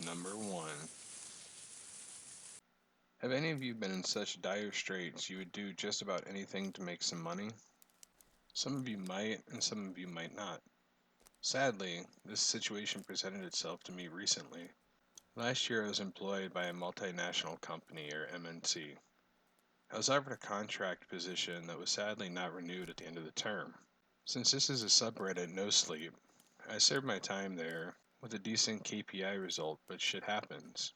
Number 1. Have any of you been in such dire straits you would do just about anything to make some money? Some of you might, and some of you might not. Sadly, this situation presented itself to me recently. Last year I was employed by a multinational company, or MNC. I was offered a contract position that was sadly not renewed at the end of the term. Since this is a subreddit nosleep, I served my time there with a decent KPI result, but shit happens.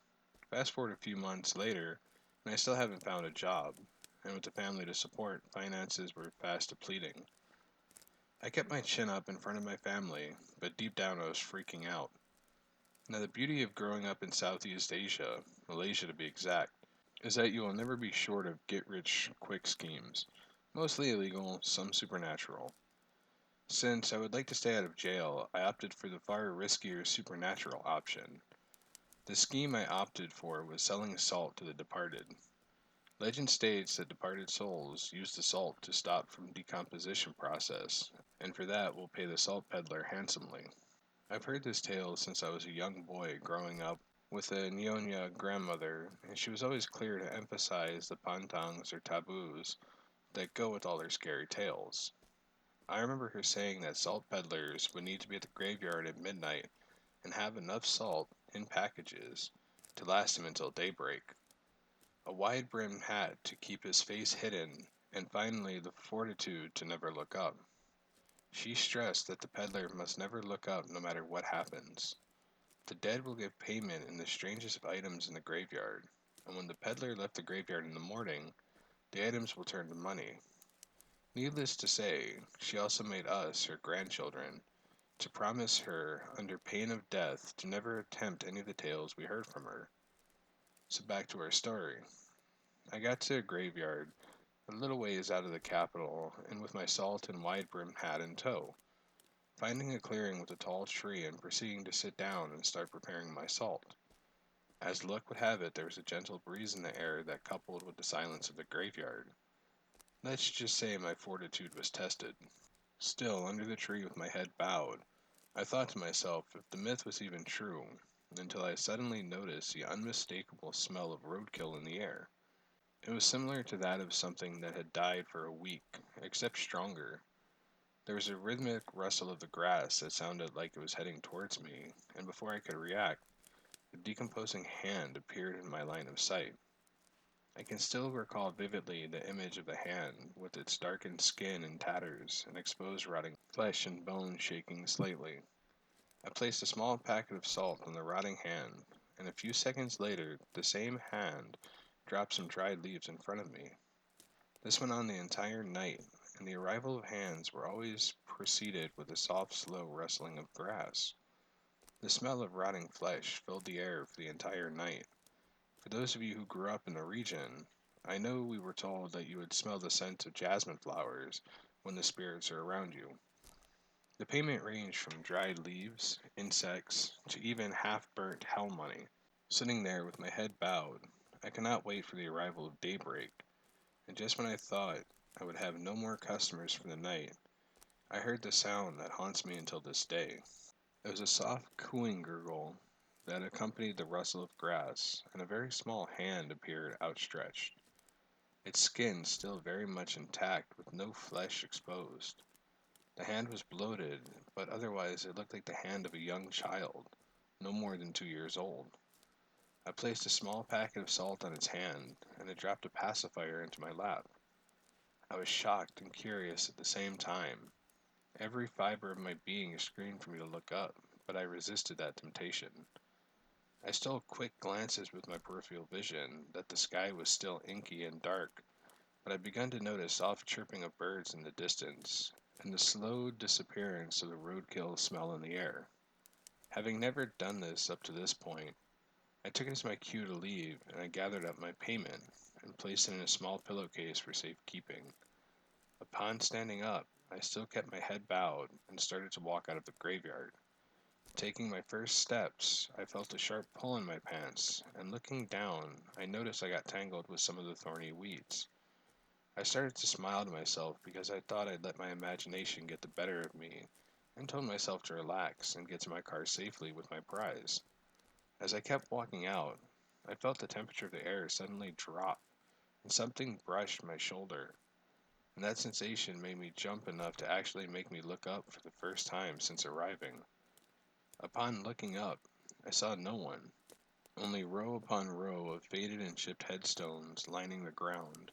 Fast forward a few months later, and I still haven't found a job, and with a family to support, finances were fast depleting. I kept my chin up in front of my family, but deep down I was freaking out. Now, the beauty of growing up in Southeast Asia, Malaysia to be exact, is that you will never be short of get rich quick schemes, mostly illegal, some supernatural. Since I would like to stay out of jail, I opted for the far riskier supernatural option. The scheme I opted for was selling salt to the departed. Legend states that departed souls use the salt to stop from decomposition process, and for that will pay the salt peddler handsomely. I've heard this tale since I was a young boy growing up with a Nyonya grandmother, and she was always clear to emphasize the pantangs or taboos that go with all her scary tales. I remember her saying that salt peddlers would need to be at the graveyard at midnight and have enough salt in packages to last him until daybreak, a wide brimmed hat to keep his face hidden, and finally the fortitude to never look up. She stressed that the peddler must never look up no matter what happens. The dead will give payment in the strangest of items in the graveyard, and when the peddler left the graveyard in the morning, the items will turn to money. Needless to say, she also made us, her grandchildren, to promise her, under pain of death, to never attempt any of the tales we heard from her. So back to our story. I got to a graveyard a little ways out of the capital, and with my salt and wide brimmed hat in tow, finding a clearing with a tall tree and proceeding to sit down and start preparing my salt. As luck would have it, there was a gentle breeze in the air that coupled with the silence of the graveyard. Let's just say my fortitude was tested. Still, under the tree with my head bowed, I thought to myself if the myth was even true, until I suddenly noticed the unmistakable smell of roadkill in the air. It was similar to that of something that had died for a week, except stronger. There was a rhythmic rustle of the grass that sounded like it was heading towards me, and before I could react, a decomposing hand appeared in my line of sight. I can still recall vividly the image of the hand, with its darkened skin in tatters and exposed rotting flesh and bone shaking slightly. I placed a small packet of salt on the rotting hand, and a few seconds later the same hand dropped some dried leaves in front of me. This went on the entire night, and the arrival of hands were always preceded with a soft, slow rustling of grass. The smell of rotting flesh filled the air for the entire night. For those of you who grew up in the region, I know we were told that you would smell the scent of jasmine flowers when the spirits are around you. The payment ranged from dried leaves, insects, to even half-burnt hell money. Sitting there with my head bowed, I could not wait for the arrival of daybreak, and just when I thought I would have no more customers for the night, I heard the sound that haunts me until this day. It was a soft cooing gurgle that accompanied the rustle of grass, and a very small hand appeared outstretched, its skin still very much intact with no flesh exposed. The hand was bloated, but otherwise it looked like the hand of a young child, no more than 2 years old. I placed a small packet of salt on its hand, and it dropped a pacifier into my lap. I was shocked and curious at the same time. Every fiber of my being screamed for me to look up, but I resisted that temptation. I stole quick glances with my peripheral vision that the sky was still inky and dark, but I began to notice soft chirping of birds in the distance, and the slow disappearance of the roadkill smell in the air. Having never done this up to this point, I took it as my cue to leave, and I gathered up my payment and placed it in a small pillowcase for safekeeping. Upon standing up, I still kept my head bowed and started to walk out of the graveyard. Taking my first steps, I felt a sharp pull in my pants, and looking down, I noticed I got tangled with some of the thorny weeds. I started to smile to myself because I thought I'd let my imagination get the better of me, and told myself to relax and get to my car safely with my prize. As I kept walking out, I felt the temperature of the air suddenly drop, and something brushed my shoulder, and that sensation made me jump enough to actually make me look up for the first time since arriving. Upon looking up, I saw no one, only row upon row of faded and chipped headstones lining the ground.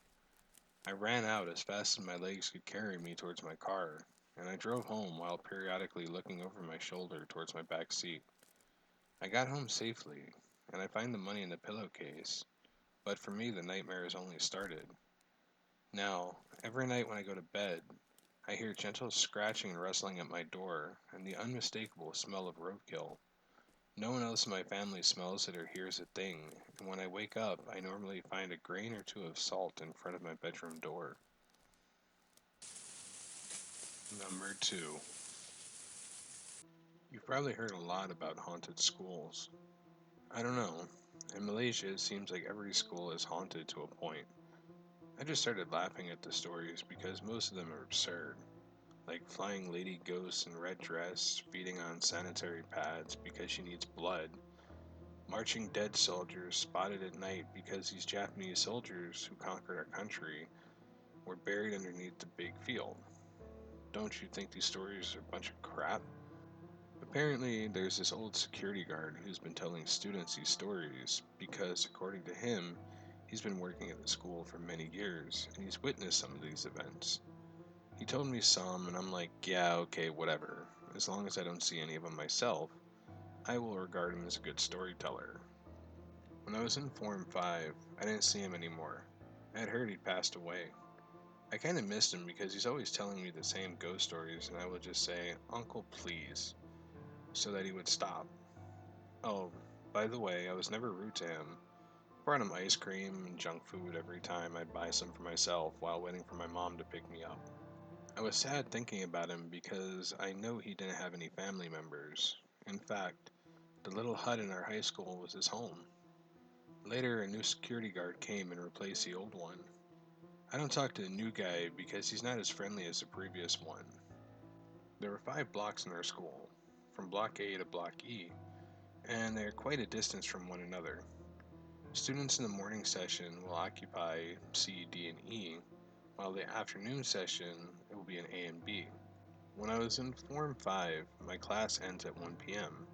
I ran out as fast as my legs could carry me towards my car, and I drove home while periodically looking over my shoulder towards my back seat. I got home safely, and I find the money in the pillowcase, but for me the nightmare has only started. Now, every night when I go to bed, I hear gentle scratching and rustling at my door, and the unmistakable smell of roadkill. No one else in my family smells it or hears a thing, and when I wake up, I normally find a grain or two of salt in front of my bedroom door. Number 2. You've probably heard a lot about haunted schools. I don't know. In Malaysia, it seems like every school is haunted to a point. I just started laughing at the stories because most of them are absurd, like flying lady ghosts in red dress feeding on sanitary pads because she needs blood, marching dead soldiers spotted at night because these Japanese soldiers who conquered our country were buried underneath the big field. Don't you think these stories are a bunch of crap? Apparently, there's this old security guard who's been telling students these stories because, according to him, he's been working at the school for many years and he's witnessed some of these events. He told me some, and I'm like, yeah, okay, whatever. As long as I don't see any of them myself, I will regard him as a good storyteller. When I was in Form 5, I didn't see him anymore. I had heard he'd passed away. I kind of missed him because he's always telling me the same ghost stories, and I would just say, Uncle, please, so that he would stop. Oh, by the way, I was never rude to him. Brought him ice cream and junk food every time I'd buy some for myself while waiting for my mom to pick me up. I was sad thinking about him because I know he didn't have any family members. In fact, the little hut in our high school was his home. Later, a new security guard came and replaced the old one. I don't talk to the new guy because he's not as friendly as the previous one. There were 5 blocks in our school, from Block A to Block E, and they're quite a distance from one another. Students in the morning session will occupy C, D, and E, while the afternoon session it will be in A and B. When I was in Form 5, my class ends at 1 p.m.,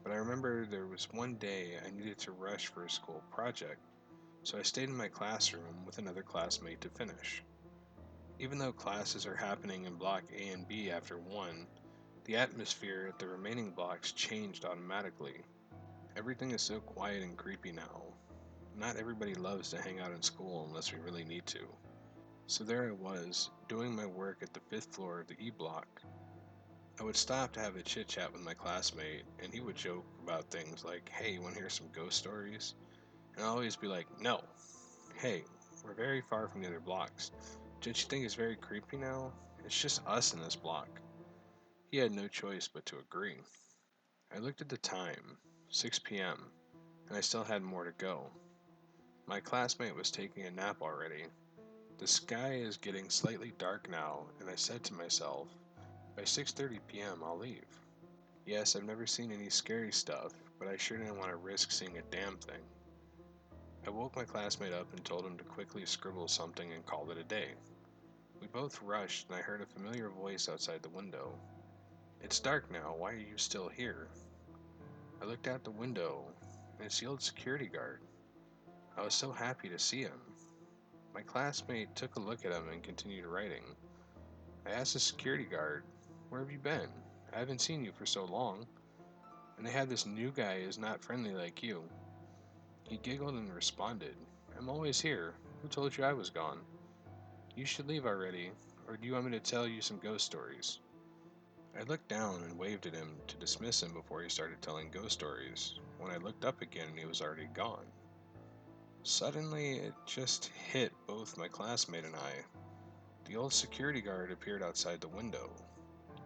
but I remember there was one day I needed to rush for a school project, so I stayed in my classroom with another classmate to finish. Even though classes are happening in Block A and B after 1, the atmosphere at the remaining blocks changed automatically. Everything is so quiet and creepy now. Not everybody loves to hang out in school unless we really need to. So there I was, doing my work at the 5th floor of the E block. I would stop to have a chit chat with my classmate, and he would joke about things like, hey, you want to hear some ghost stories? And I'll always be like, no. Hey, we're very far from the other blocks. Don't you think it's very creepy now? It's just us in this block. He had no choice but to agree. I looked at the time, 6 p.m., and I still had more to go. My classmate was taking a nap already. The sky is getting slightly dark now, and I said to myself, by 6:30 p.m. I'll leave. Yes, I've never seen any scary stuff, but I sure didn't want to risk seeing a damn thing. I woke my classmate up and told him to quickly scribble something and call it a day. We both rushed, and I heard a familiar voice outside the window. It's dark now, why are you still here? I looked out the window, and it's the old security guard. I was so happy to see him. My classmate took a look at him and continued writing. I asked the security guard, where have you been? I haven't seen you for so long. And they had this new guy who's not friendly like you. He giggled and responded, I'm always here. Who told you I was gone? You should leave already, or do you want me to tell you some ghost stories? I looked down and waved at him to dismiss him before he started telling ghost stories. When I looked up again, he was already gone. Suddenly, it just hit both my classmate and I. The old security guard appeared outside the window.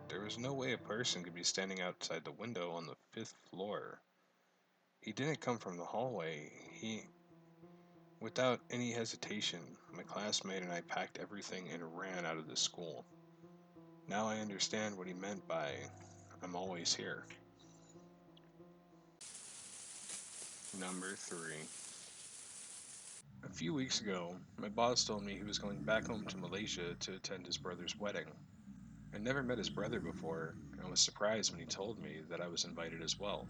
There was no way a person could be standing outside the window on the 5th floor. He didn't come from the hallway. Without any hesitation, my classmate and I packed everything and ran out of the school. Now I understand what he meant by, I'm always here. Number 3. A few weeks ago, my boss told me he was going back home to Malaysia to attend his brother's wedding. I'd never met his brother before, and was surprised when he told me that I was invited as well.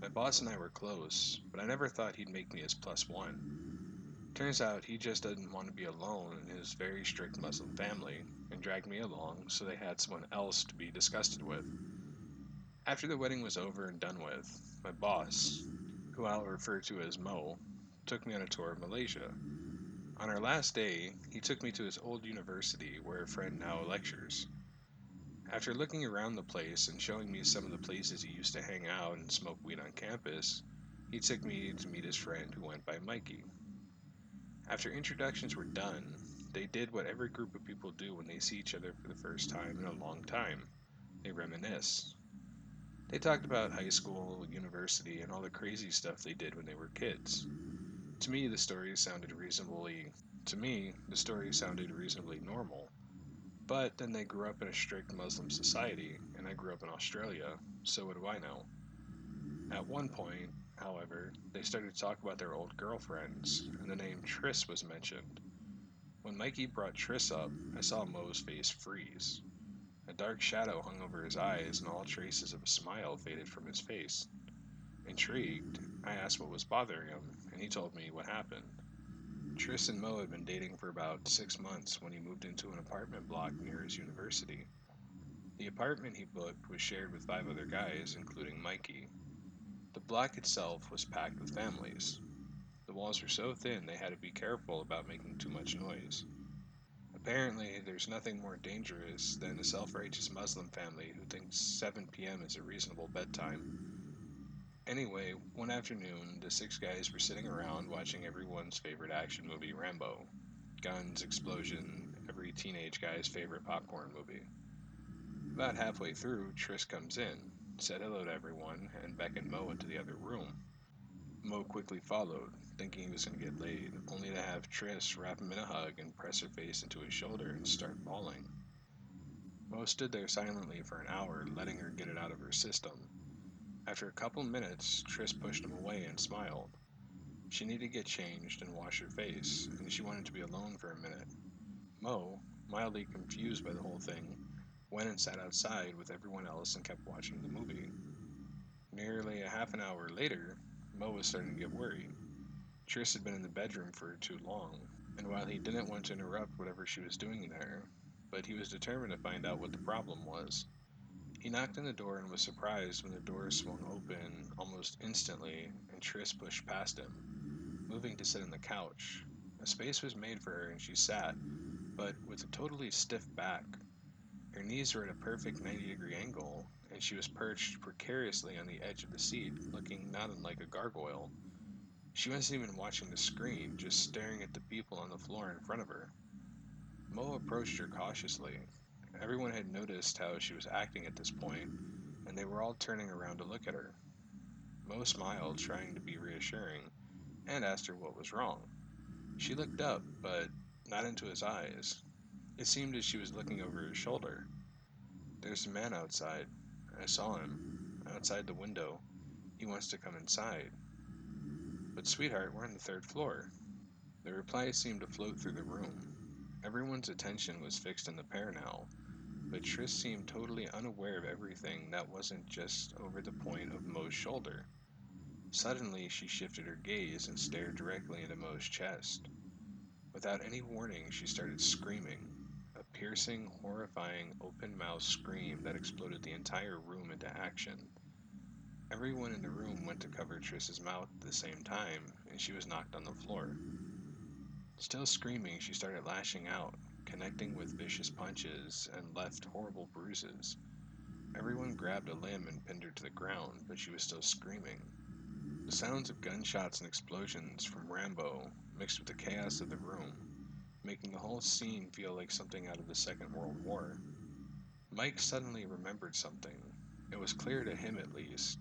My boss and I were close, but I never thought he'd make me his plus one. Turns out he just didn't want to be alone in his very strict Muslim family, and dragged me along so they had someone else to be disgusted with. After the wedding was over and done with, my boss, who I'll refer to as Mo, took me on a tour of Malaysia. On our last day, he took me to his old university where a friend now lectures. After looking around the place and showing me some of the places he used to hang out and smoke weed on campus, he took me to meet his friend who went by Mikey. After introductions were done, they did what every group of people do when they see each other for the first time in a long time. They reminisce. They talked about high school, university, and all the crazy stuff they did when they were kids. To me, the stories sounded reasonably to me, the story sounded reasonably normal. But then they grew up in a strict Muslim society, and I grew up in Australia, so what do I know? At one point, however, they started to talk about their old girlfriends, and the name Triss was mentioned. When Mikey brought Triss up, I saw Mo's face freeze. A dark shadow hung over his eyes, and all traces of a smile faded from his face. Intrigued, I asked what was bothering him, and he told me what happened. Triss and Mo had been dating for about 6 months when he moved into an apartment block near his university. The apartment he booked was shared with 5 other guys, including Mikey. The block itself was packed with families. The walls were so thin they had to be careful about making too much noise. Apparently, there's nothing more dangerous than a self righteous Muslim family who thinks 7 p.m. is a reasonable bedtime. Anyway, one afternoon, the 6 guys were sitting around watching everyone's favorite action movie, Rambo. Guns, explosion, every teenage guy's favorite popcorn movie. About halfway through, Triss comes in, said hello to everyone, and beckoned Mo into the other room. Mo quickly followed, thinking he was going to get laid, only to have Triss wrap him in a hug and press her face into his shoulder and start bawling. Mo stood there silently for an hour, letting her get it out of her system. After a couple minutes, Triss pushed him away and smiled. She needed to get changed and wash her face, and she wanted to be alone for a minute. Mo, mildly confused by the whole thing, went and sat outside with everyone else and kept watching the movie. Nearly a half an hour later, Mo was starting to get worried. Triss had been in the bedroom for too long, and while he didn't want to interrupt whatever she was doing there, but he was determined to find out what the problem was. He knocked on the door and was surprised when the door swung open almost instantly and Triss pushed past him, moving to sit on the couch. A space was made for her and she sat, but with a totally stiff back. Her knees were at a perfect 90-degree angle, and she was perched precariously on the edge of the seat, looking not unlike a gargoyle. She wasn't even watching the screen, just staring at the people on the floor in front of her. Mo approached her cautiously. Everyone had noticed how she was acting at this point, and they were all turning around to look at her. Mo smiled, trying to be reassuring, and asked her what was wrong. She looked up, but not into his eyes. It seemed as she was looking over his shoulder. "There's a man outside. I saw him. Outside the window. He wants to come inside." "But, sweetheart, we're on the third floor." The reply seemed to float through the room. Everyone's attention was fixed on the pair now, but Triss seemed totally unaware of everything that wasn't just over the point of Mo's shoulder. Suddenly, she shifted her gaze and stared directly into Mo's chest. Without any warning, she started screaming. A piercing, horrifying, open-mouthed scream that exploded the entire room into action. Everyone in the room went to cover Triss's mouth at the same time, and she was knocked on the floor. Still screaming, she started lashing out, connecting with vicious punches, and left horrible bruises. Everyone grabbed a limb and pinned her to the ground, but she was still screaming. The sounds of gunshots and explosions from Rambo mixed with the chaos of the room, making the whole scene feel like something out of the Second World War. Mike suddenly remembered something. It was clear to him, at least,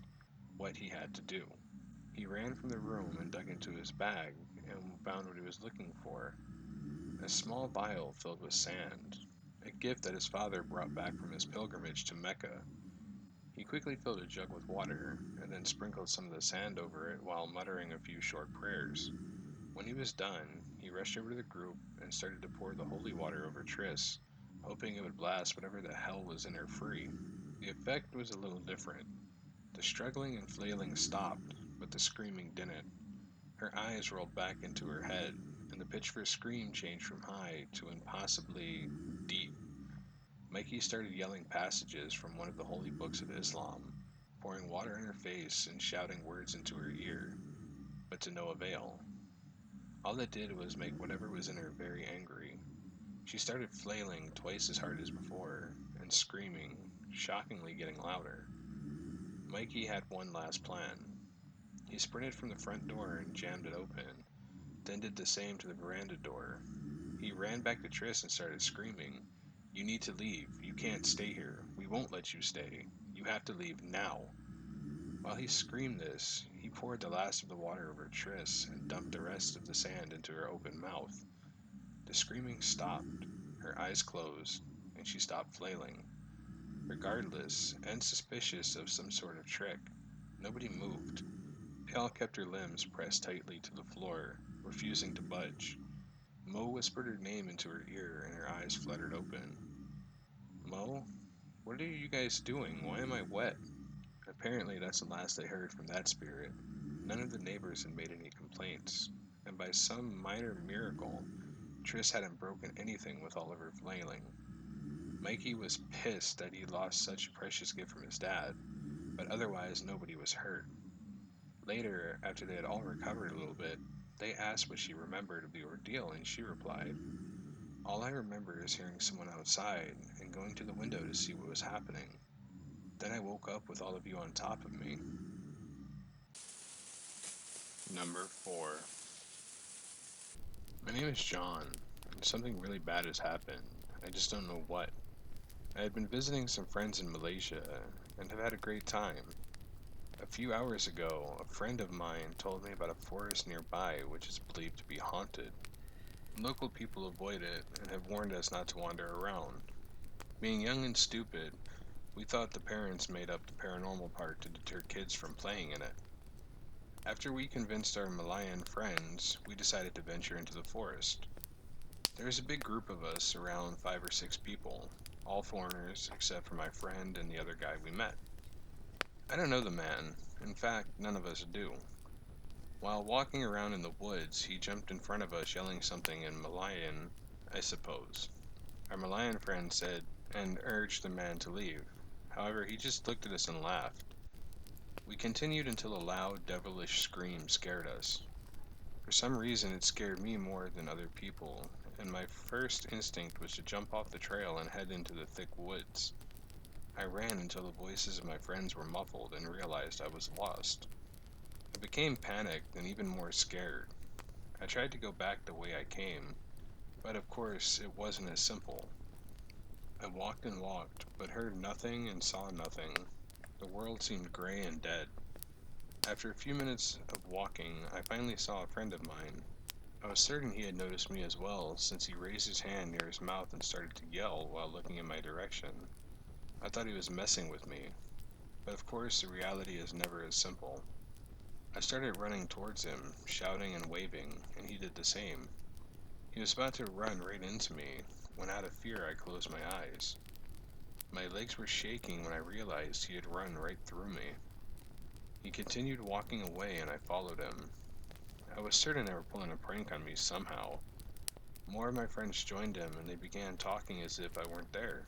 what he had to do. He ran from the room and dug into his bag and found what he was looking for: a small vial filled with sand, a gift that his father brought back from his pilgrimage to Mecca. He quickly filled a jug with water and then sprinkled some of the sand over it while muttering a few short prayers. When he was done, he rushed over to the group and started to pour the holy water over Triss, hoping it would blast whatever the hell was in her free. The effect was a little different. The struggling and flailing stopped, but the screaming didn't. Her eyes rolled back into her head, and the pitch of her scream changed from high to impossibly deep. Mikey started yelling passages from one of the holy books of Islam, pouring water in her face and shouting words into her ear, but to no avail. All it did was make whatever was in her very angry. She started flailing twice as hard as before, and screaming, shockingly getting louder. Mikey had one last plan. He sprinted from the front door and jammed it open, then did the same to the veranda door. He ran back to Triss and started screaming, "You need to leave. You can't stay here. We won't let you stay. You have to leave now." While he screamed this, he poured the last of the water over Triss and dumped the rest of the sand into her open mouth. The screaming stopped, her eyes closed, and she stopped flailing. Regardless, and suspicious of some sort of trick, nobody moved. They all kept her limbs pressed tightly to the floor, refusing to budge. Mo whispered her name into her ear and her eyes fluttered open. "Mo, what are you guys doing? Why am I wet?" Apparently, that's the last they heard from that spirit. None of the neighbors had made any complaints, and by some minor miracle, Triss hadn't broken anything with all of her flailing. Mikey was pissed that he lost such a precious gift from his dad, but otherwise nobody was hurt. Later, after they had all recovered a little bit, they asked what she remembered of the ordeal, and she replied, "All I remember is hearing someone outside and going to the window to see what was happening. Then I woke up with all of you on top of me." Number 4. My name is John, and something really bad has happened. I just don't know what. I had been visiting some friends in Malaysia and have had a great time. A few hours ago, a friend of mine told me about a forest nearby which is believed to be haunted. Local people avoid it and have warned us not to wander around. Being young and stupid, we thought the parents made up the paranormal part to deter kids from playing in it. After we convinced our Malayan friends, we decided to venture into the forest. There is a big group of us, around 5 or 6 people, all foreigners except for my friend and the other guy we met. I don't know the man. In fact, none of us do. While walking around in the woods, he jumped in front of us yelling something in Malayan, I suppose. Our Malayan friend said and urged the man to leave. However, he just looked at us and laughed. We continued until a loud, devilish scream scared us. For some reason, it scared me more than other people, and my first instinct was to jump off the trail and head into the thick woods. I ran until the voices of my friends were muffled and realized I was lost. I became panicked and even more scared. I tried to go back the way I came, but of course it wasn't as simple. I walked, but heard nothing and saw nothing. The world seemed gray and dead. After a few minutes of walking, I finally saw a friend of mine. I was certain he had noticed me as well, since he raised his hand near his mouth and started to yell while looking in my direction. I thought he was messing with me, but of course the reality is never as simple. I started running towards him, shouting and waving, and he did the same. He was about to run right into me, when out of fear I closed my eyes. My legs were shaking when I realized he had run right through me. He continued walking away and I followed him. I was certain they were pulling a prank on me somehow. More of my friends joined him and they began talking as if I weren't there.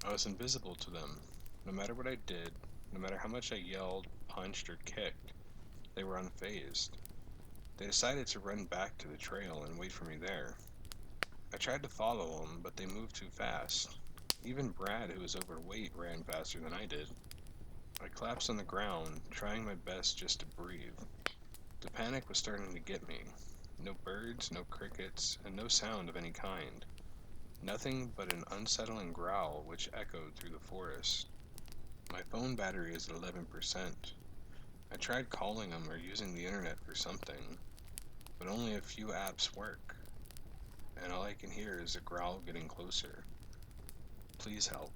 I was invisible to them. No matter what I did, no matter how much I yelled, punched, or kicked, they were unfazed. They decided to run back to the trail and wait for me there. I tried to follow them, but they moved too fast. Even Brad, who was overweight, ran faster than I did. I collapsed on the ground, trying my best just to breathe. The panic was starting to get me. No birds, no crickets, and no sound of any kind. Nothing but an unsettling growl which echoed through the forest. My phone battery is at 11%. I tried calling them or using the internet for something, but only a few apps work, and all I can hear is the growl getting closer. Please help.